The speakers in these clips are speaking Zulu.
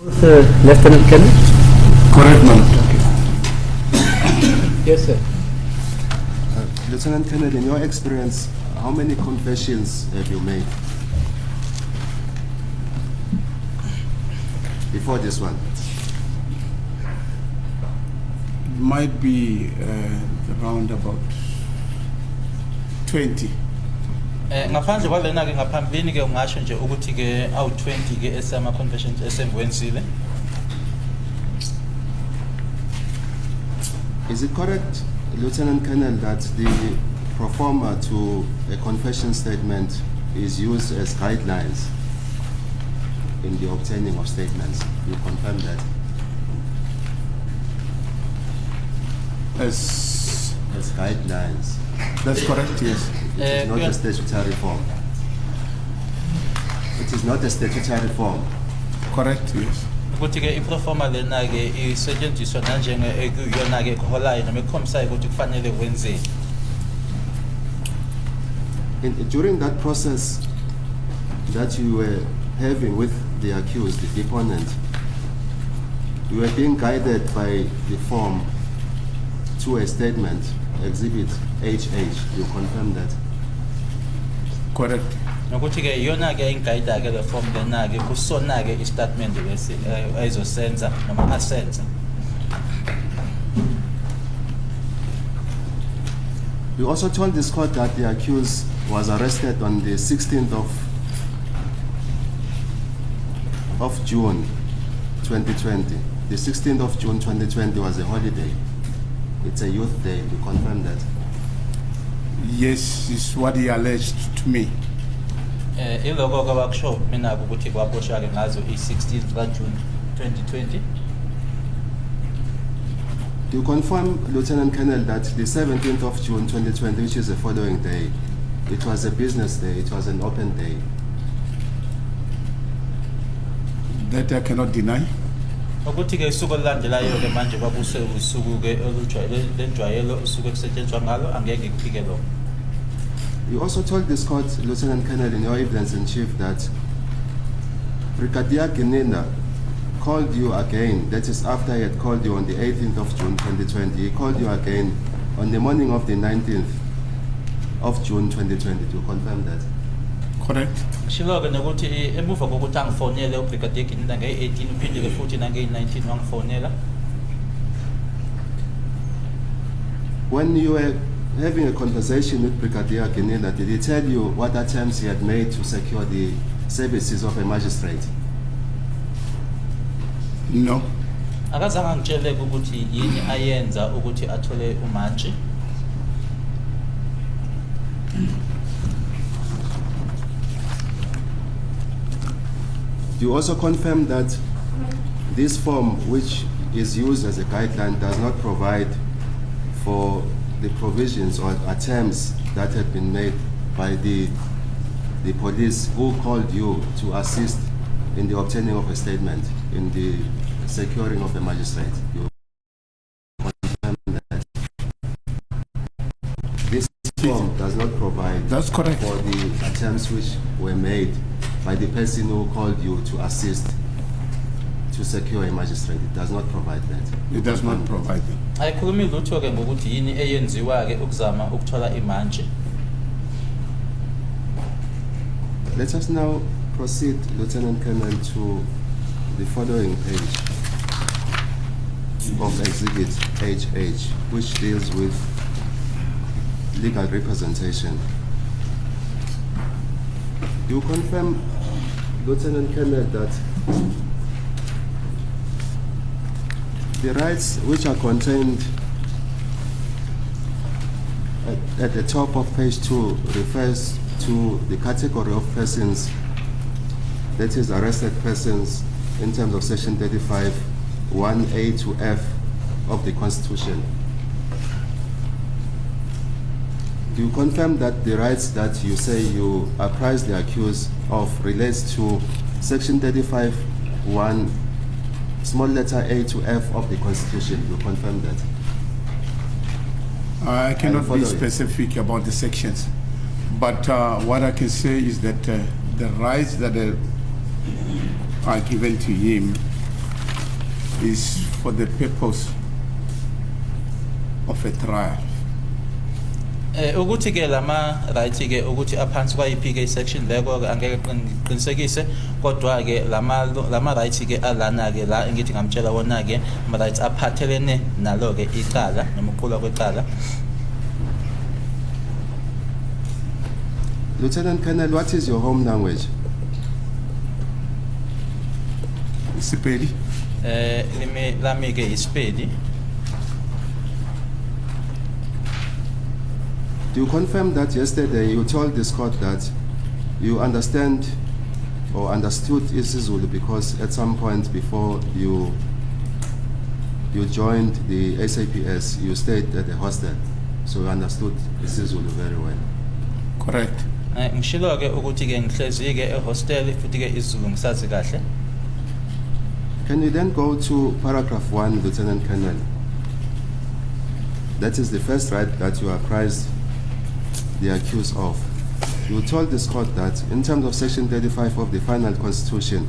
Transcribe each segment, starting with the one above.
Lieutenant Colonel? Correct, ma'am. Yes, sir. Lieutenant Colonel, in your experience, how many confessions have you made before this one? Might be around about 20. Ngaphandle kwalena ke ngaphambili ke ungasho nje ukuthi ke awu20 ke esama confessions esengiwenzile. Is it correct, Lieutenant Colonel, that the pro forma to a confession statement is used as guidelines in the obtaining of statements? You confirm that? As guidelines. That's correct, yes. It is not a statutory form. It is not a statutory form. Correct, yes. Ukuthi ke iproforma lena ke isetshenziswa nanjenge ekuyona ke eholayo noma ekhomsayo ukuthi kufanele wenzeni. During that process that you were having with the accused, the deponent, you were being guided by the form to a statement, exhibit HH. You confirm that? Correct. Nokuthi ke iyona ke ingayida ke le form lena ke kusona ke istatement bese ayizosenza noma asenza. You also told this court that the accused was arrested on the 16th of June 2020. The 16th of June 2020 was a holiday. It's a youth day. You confirm that? Yes, is what he alleged to me. Iloko ke bakusho mina ukuthi kwaboshwa ke ngazo i16th ka June 2020. Do you confirm, Lieutenant Colonel, that the 17th of June 2020, which is the following day, it was a business day, it was an open day? That I cannot deny. Ukuthi ke isuku elilandelayo ke manje babuse usuku ke lenjwayelo usukuekusetshenzwa ngalo angeke kuphike lo. You also told this court, Lieutenant Colonel, in your evidence in chief that Brigadier Ginina called you again, that is after he had called you on the 18th of June 2020, he called you again on the morning of the 19th of June 2020. Do you confirm that? Correct. Shilo ke nokuthi emuva kokuthi angifonele uBrigadier Ginina nge18 uphindile futhi nange19 wangifonela. When you were having a conversation with Brigadier Ginina, did he tell you what attempts he had made to secure the services of a magistrate? No. Akazange angitshele ukuthi yini ayenza ukuthi athole umantshi. You also confirm that this form, which is used as a guideline, does not provide for the provisions or attempts that had been made by the police who called you to assist in the obtaining of a statement, in the securing of a magistrate. You confirm that this form does not provide That's correct. for the attempts which were made by the person who called you to assist to secure a magistrate. It does not provide that. It does not provide it. Ayikhulumi lutho ke ngokuthi yini eyenziwa ke ukuzama ukuthola imantshi. Let us now proceed, Lieutenant Colonel, to the following page of Exhibit HH, which deals with legal representation. You confirm, Lieutenant Colonel, that the rights which are contained at the top of page 2 refers to the category of persons, that is arrested persons, in terms of section 35, 1A to F of the Constitution. Do you confirm that the rights that you say you apprise the accused of relates to section 35, 1, small letter A to F of the Constitution? You confirm that? I cannot be specific about the sections, but what I can say is that the rights that are given to him is for the purpose of a trial. Ukuthi ke lama right ke ukuthi aphansi kwayiphi ke section leko angeke qinisekise kodwa ke lama right ke alana ke la engithi ngamtshela wona ke ama rights aphathelene nalo ke icala noma uqhula kwecala. Lieutenant Colonel, what is your home language? Sepedi. Lami ke iSpedi. Do you confirm that yesterday you told this court that you understand or understood isiZulu because at some point before you joined the SAPS, you stayed at the hostel, so you understood isiZulu very well? Correct. Ngishilo ke ukuthi ke ngihlezi ke ehostel futhi ke isiZulu ngisazi kahle. Can you then go to paragraph 1, Lieutenant Colonel? That is the first right that you apprised the accused of. You told this court that in terms of section 35 of the final constitution,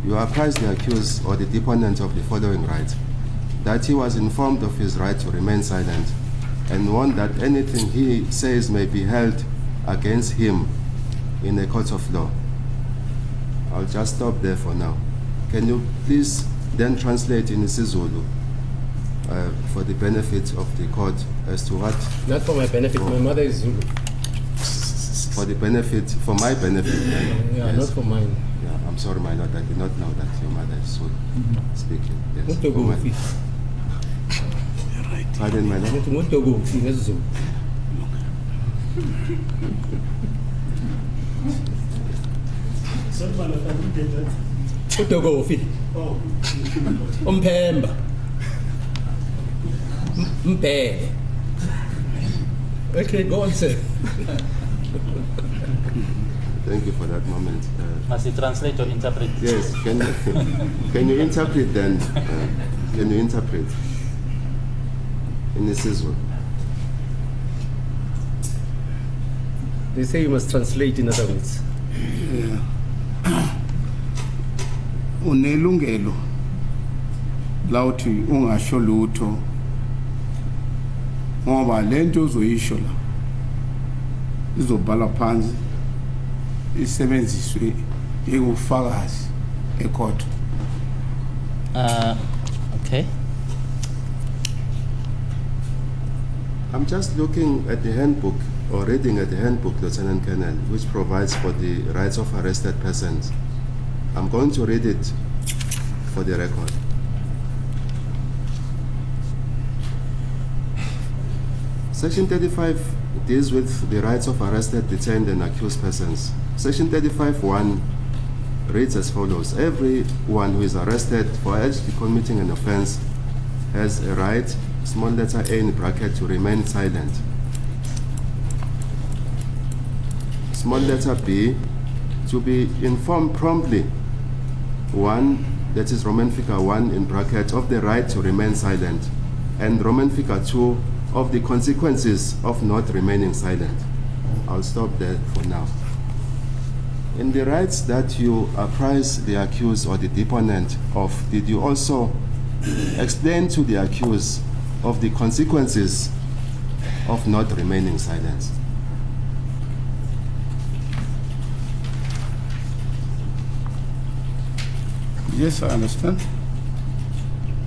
you apprised the accused or the deponent of the following right: that he was informed of his right to remain silent and warned that anything he says may be held against him in a court of law. I'll just stop there for now. Can you please then translate in isiZulu for the benefit of the court as to what? Not for my benefit, my mother is Zulu. For the benefit, for my benefit. Yeah, Yes. not for mine. Yeah, I'm sorry, my lord, I did not know that your mother is Zulu speaking. Yes. Ngutogo For my- ufi. Pardon, my lord. Ngutogo ufi ngesiZulu. Utogo ufi. Umphemba. Mbhele. Okay, go on, sir. Thank you for that moment. Must you translate or interpret? Yes, can you interpret then? Can you interpret in isiZulu? They say you must translate in other words. Unelungelo lawuthi ungasho lutho ngoba lento uzoyisho la izobhalwa phansi isebenziswe ufakazi ecourt. Okay. I'm just looking at the handbook or reading at the handbook, Lieutenant Colonel, which provides for the rights of arrested persons. I'm going to read it for the record. Section 35 deals with the rights of arrested, detained, and accused persons. Section 35(1) reads as follows: everyone who is arrested for allegedly committing an offense has a right, small letter A in bracket, to remain silent. Small letter B, to be informed promptly, 1, that is Roman figure 1 in bracket, of the right to remain silent, and Roman figure 2, of the consequences of not remaining silent. I'll stop there for now. In the rights that you apprise the accused or the deponent of, did you also explain to the accused of the consequences of not remaining silent? Yes, I understand.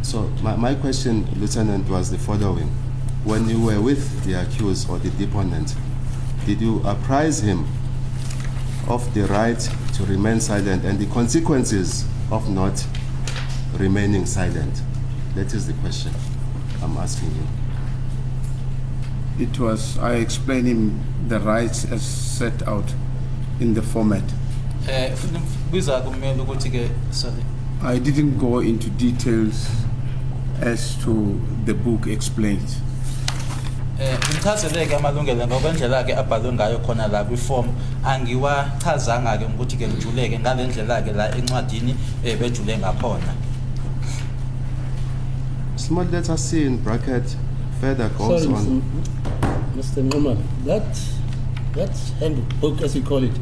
So my question, Lieutenant, was the following. When you were with the accused or the deponent, did you apprise him of the right to remain silent and the consequences of not remaining silent? That is the question I'm asking you. I explained him the rights as set out in the format. Sorry. I didn't go into details as to the book explains. Ngimchazeleke amalungelo ngokwendlela ke abhalwe ngayo khona la kwiform angiwachazanga ke ukuthi ke ngijuleke ngalendlela ke la encwadini bejule ngakhona. Small letter C in bracket further goes Sorry, on. Mr. Ngoman, that handbook, as you call it,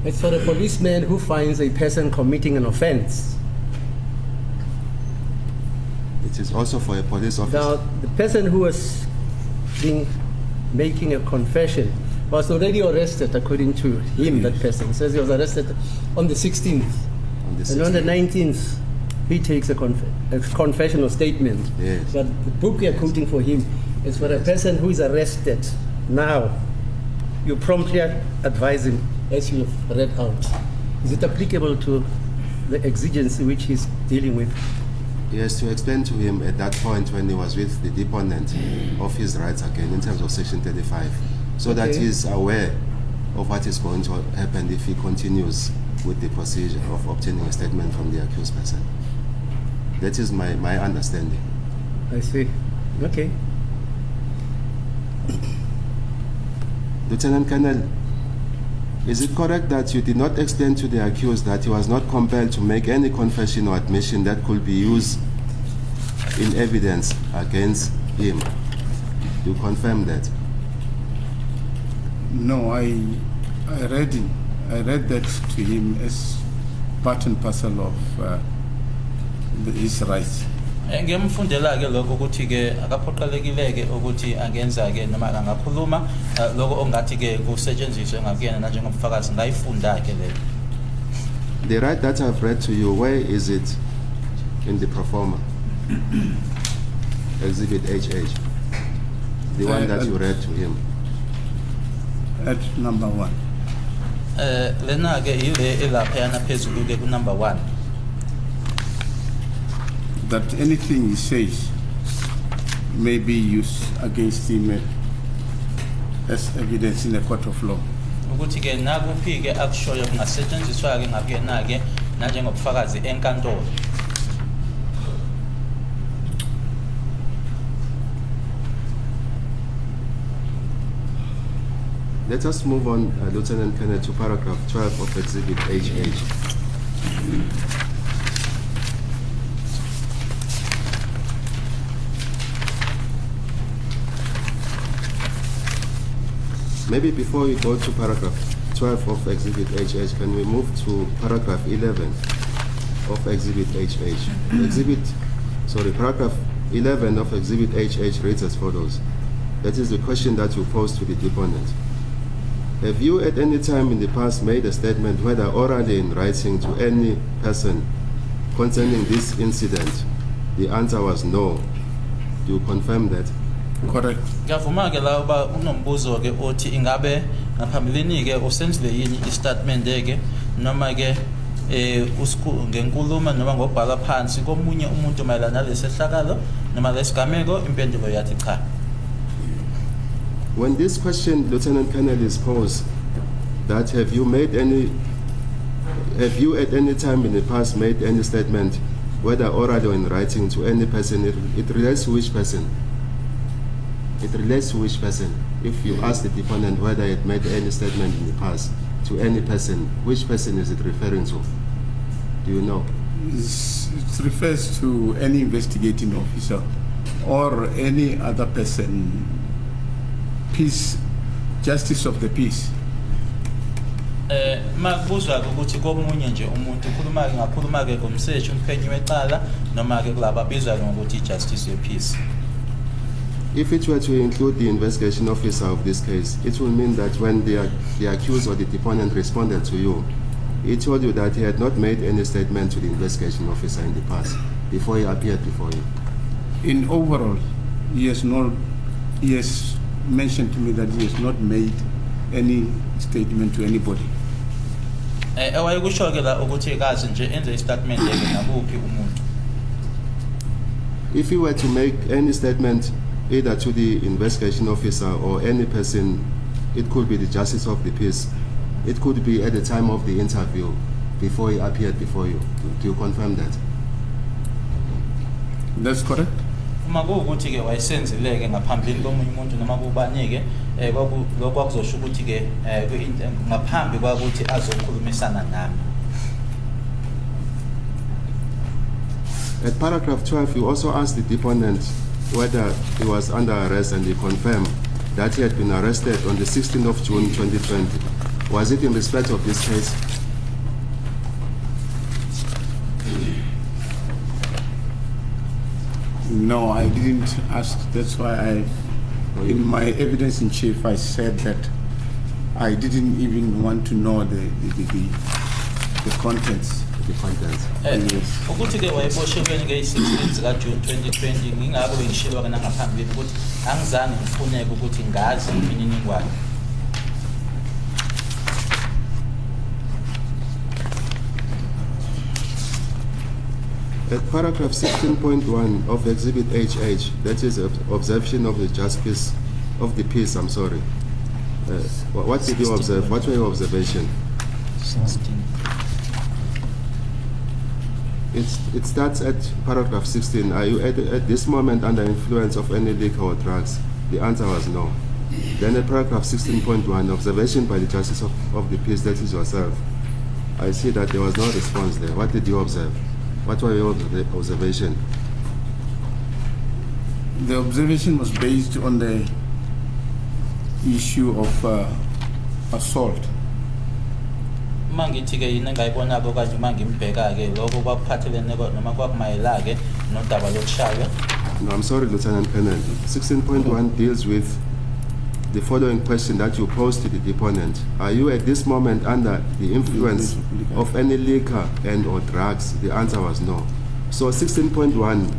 it's for a policeman who finds a person committing an offense. It is also for a police officer. Now, the person who was making a confession was already arrested, according to him, that person. He says he was arrested on the 16th. On the And on the 16th. 19th, he takes a confessional statement. Yes. But the book we are quoting for him is for a person who is arrested now. You promptly advise him, as you have read out. Is it applicable to the exigency which he's dealing with? Yes, to explain to him at that point when he was with the deponent of his rights again in terms of Section 35, so that Okay. he is aware of what is going to happen if he continues with the procedure of obtaining a statement from the accused person. That is my understanding. I see. Okay. Lieutenant Colonel, is it correct that you did not explain to the accused that he was not compelled to make any confession or admission that could be used in evidence against him? You confirm that? No, I read that to him as part and parcel of his rights. Ngiyamfundela ke lokho ukuthi ke akaphoqelekile ke ukuthi angenza ke noma angakhuluma lokho ongathi ke kusetshenziswe ngakuyena na njengomfakazi ngayifunda ke leyo. The right that I've read to you, where is it in the proforma? Exhibit HH. The one that you read to him. At number 1. Lena ke ile elapha yana phezulu ke ku number 1. That anything he says may be used against him as evidence in a court of law. Ukuthi ke nakuphi ke akushoyo kungasetshenziswa ke ngakuyena ke na njengobufakazi enkantolo. Let us move on, Lieutenant Colonel, to paragraph 12 of Exhibit HH. Maybe before we go to paragraph 12 of Exhibit HH, can we move to paragraph 11 of Exhibit HH? Paragraph 11 of Exhibit HH reads as follows. That is the question that you pose to the deponent. Have you at any time in the past made a statement, whether orally in writing, to any person concerning this incident? The answer was no. Do you confirm that? Correct. Ngiyavuma ke la uba unombuzo ke othi ingabe ngaphambilini ke usenzile yini istatement ke noma ke ngenkulumo noma ngobhala phansi komunye umuntu mayelana nalesehlakalo noma lesigameko. Impendulo yathi cha. When this question, Lieutenant Colonel, is posed, that have you at any time in the past made any statement, whether orally or in writing, to any person, it relates to which person? It relates to which person? If you ask the deponent whether it made any statement in the past to any person, which person is it referring to? Do you know? It refers to any investigating officer or any other person, justice of the peace. Makubuzwa ukuthi komunye nje umuntu ukhuluma ke ngakhuluma ke ngomseshi umphenyi wecala noma ke kulaba bizwa ngokuthi justice of peace. If it were to include the investigation officer of this case, it will mean that when the accused or the deponent responded to you, he told you that he had not made any statement to the investigation officer in the past before he appeared before you. In overall, he has mentioned to me that he has not made any statement to anybody. Ewayekusho ke la ukuthi kazi nje enze istatement yake nakuphi umuntu. If he were to make any statement either to the investigation officer or any person, it could be the justice of the peace. It could be at the time of the interview before he appeared before you. Do you confirm that? That's correct. Uma kuwukuthi ke wayesenzile ke ngaphambili komunye umuntu noma kubanike lokho akuzosho ukuthi ke ngaphambi kwakuthi azokhulumisana nami. At paragraph 12, you also asked the deponent whether he was under arrest, and he confirmed that he had been arrested on the 16th of June 2020. Was it in respect of this case? No, I didn't ask. That's why in my evidence in chief, I said that I didn't even want to know the contents. The contents. Yes. Ukuthi ke wayeboshelweni nge-16 zika June 2020 ngingakho bengishelwa kana ngaphambi ukuthi angizange ngifuneke ukuthi ngazi imininingwane. At paragraph 16.1 of Exhibit HH, that is observation of the justice of the peace. I'm sorry. What did you observe? What were your observation? 16. It starts at paragraph 16. Are you at this moment under influence of any liquor or drugs? The answer was no. Then at paragraph 16.1, observation by the justice of the peace, that is yourself. I see that there was no response there. What did you observe? What were your observation? The observation was based on the issue of assault. Mangithi ke yini engayibonako okanye mangimbheka ke lokho kwakuphathelene noma kwakumayela ke nodaba lokushaya. No, I'm sorry, Lieutenant Colonel. 16.1 deals with the following question that you posed to the deponent. Are you at this moment under the influence of any liquor and or drugs? The answer was no. So 16.1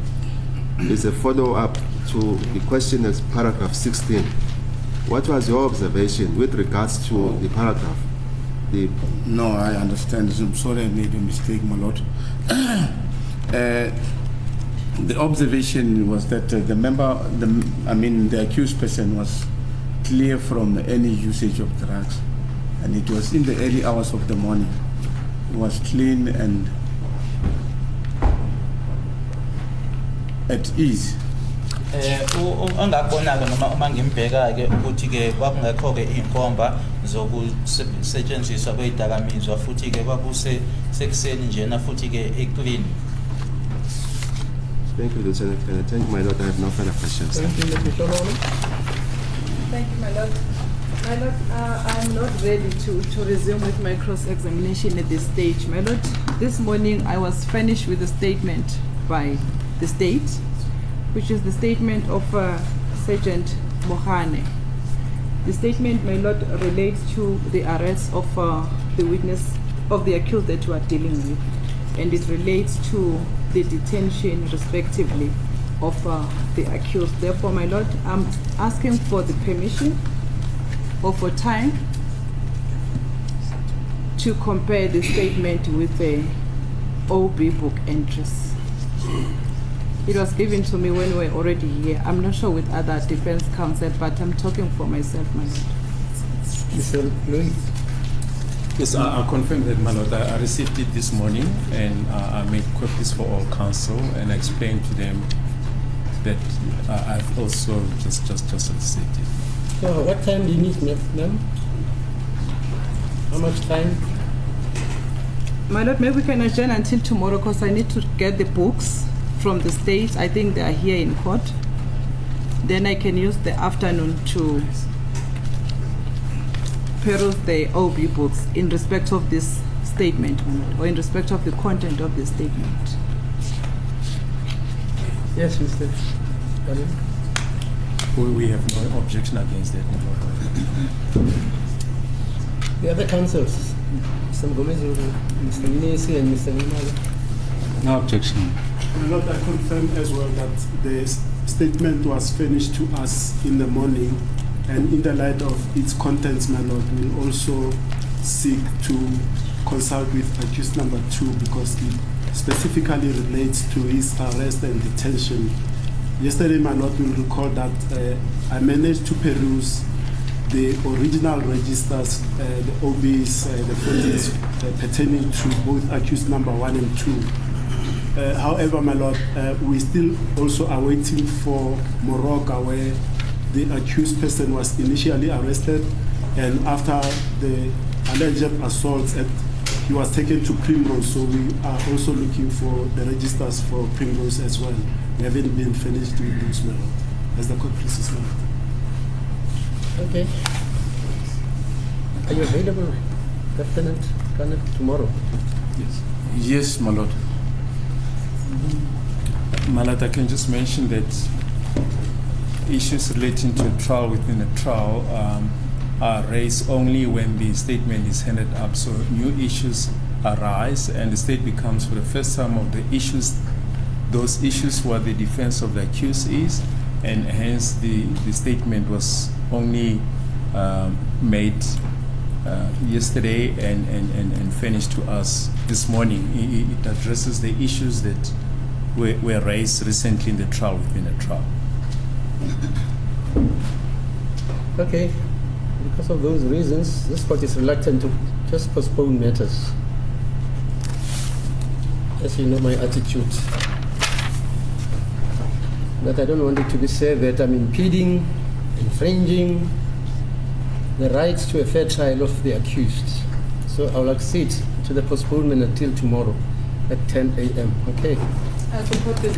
is a follow-up to the question as paragraph 16. What was your observation with regards to the paragraph? No, I understand. I'm sorry I made a mistake, my lord. The observation was that the accused person was clear from any usage of drugs, and it was in the early hours of the morning. It was clean and at ease. Angakubonaka noma uma ngimbheka ke ukuthi ke kwakungekho ke inkomba zokusetshenziswa kwezidakamizwa futhi ke kwakusekuseni njena futhi ke eclean. Thank you, Lieutenant Colonel. Thank you, my lord. I have no further questions. Thank you, Mr. Mshololo. Thank you, my lord. My lord, I'm not ready to resume with my cross-examination at this stage. My lord, this morning I was furnished with a statement by the state, which is the statement of Sergeant Mohane. The statement, my lord, relates to the arrest of the witness, of the accused that you are dealing with, and it relates to the detention, respectively, of the accused. Therefore, my lord, I'm asking for the permission or for time to compare the statement with the OB book entries. It was given to me when we were already here. I'm not sure with other defense counsel, but I'm talking for myself, my lord. Mr. Louis. Yes, I confirm that, my lord. I received it this morning, and I made copies for all counsel and explained to them that I've also just received it. So what time do you need, ma'am? How much time? My lord, maybe we can adjourn until tomorrow because I need to get the books from the state. I think they are here in court. Then I can use the afternoon to peruse the OB books in respect of this statement, or in respect of the content of the statement. Yes, Mr. Colonel. We have no objection against that, my lord. The other counsels, Mr. Gomez, Mr. Nisi, and Mr. Nimalo. No objection. My lord, I confirm as well that the statement was furnished to us in the morning, and in the light of its contents, my lord, we'll also seek to consult with accused number 2 because it specifically relates to his arrest and detention. Yesterday, my lord, will recall that I managed to peruse the original registers, the OBs, the footage pertaining to both accused number 1 and 2. However, my lord, we still also are waiting for Morocco, where the accused person was initially arrested, and after the alleged assaults, he was taken to Primrose. So we are also looking for the registers for Primrose as well. We haven't been finished with those, my lord, as the court pleases, my lord. Okay. Are you available, Lieutenant Colonel, tomorrow? Yes, my lord. My Lord, I can just mention that issues relating to a trial within a trial are raised only when the statement is handed up. So new issues arise and the state becomes for the first time of the issues, those issues what the defense of the accused is, and hence the statement was only made yesterday and finished to us this morning. It addresses the issues that were raised recently in the trial within a trial. Okay, because of those reasons, this court is reluctant to just postpone matters. As you know my attitude, that I don't want it to be said that I'm impeding, infringing the rights to a fair trial of the accused. So I'll accede to the postponement until tomorrow at 10 a.m. Okay. I support this.